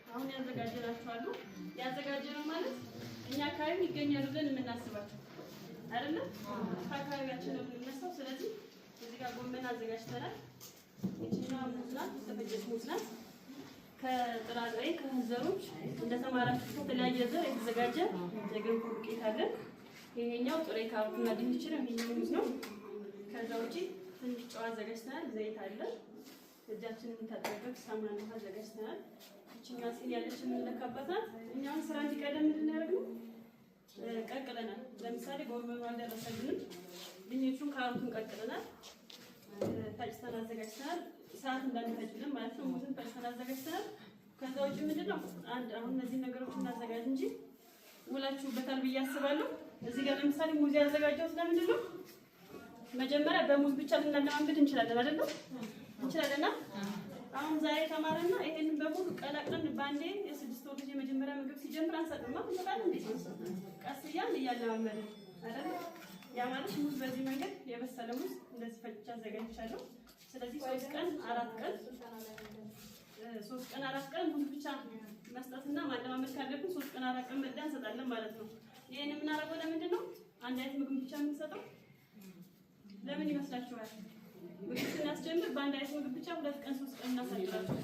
አሁን ያዘጋጀናቸዋሉ ያዘጋጀነው ማለት እኛ አካባቢ ይገኛሉ ብለን የምናስባቸው አይደለም አካባቢያችን ነው የምንነሳው። ስለዚህ እዚህ ጋር ጎመን አዘጋጅተናል። እቺና ሙዝናት ተፈጨች ሙዝናት ከጥራጥሬ ከዘሮች እንደተማራችሁ ከተለያየ ዘር የተዘጋጀ የገንፎ ዱቄት አለ። ይሄኛው ጥሬ ካሮትና ድንች ነው። ይሄኛው ሙዝ ነው። ከዛ ውጪ ትንሽ ጨው አዘጋጅተናል። ዘይት አለ። እጃችንን የምንታጠብበት ሳሙና አዘጋጅተናል። እቺኛ ሲል ያለች የምንለካበታት እኛውን ስራ እንዲቀደም እንድናደርግ ቀቅለናል። ለምሳሌ ጎመኑ አልደረሰልንም። ድንቹን ካሮቱን ቀቅለናል። ፈጭተን አዘጋጅተናል። ሰዓት እንዳንፈጅልን ማለት ነው። ሙዝን ፈጭተን አዘጋጅተናል። ከዛ ውጪ ምንድነው አንድ አሁን እነዚህ ነገሮች እናዘጋጅ እንጂ ውላችሁበታል ብዬ አስባለሁ። እዚህ ጋር ለምሳሌ ሙዝ ያዘጋጀው ስለምንድን ነው? መጀመሪያ በሙዝ ብቻ ልናለማምድ እንችላለን አይደል? እንችላለን። አሁን ዛሬ ተማረና ይሄንን በሙሉ ቀላቅለን ባንዴ የስድስት ወር ልጅ የመጀመሪያ ምግብ ሲጀምር አንሰጥማ እንሰጣለን እንዴ? ቀስ እያለማመድን አይደል? ያ ማለት ሙዝ በዚህ መንገድ የበሰለ ሙዝ እንደዚህ ፈጭቼ አዘጋጅቻለሁ። ስለዚህ 3 ቀን 4 ቀን ሙዝ ብቻ መስጠትና ማለማመድ ካለብን 3 ቀን 4 ቀን መዳ እንሰጣለን ማለት ነው። ይሄን የምናደርገው ለምንድን ነው? አንድ አይነት ምግብ ብቻ የምንሰጠው ለምን ይመስላችኋል? ምግብ ስናስጀምር በአንድ አይነት ምግብ ብቻ 2 ቀን 3 ቀን እናሳድራለን።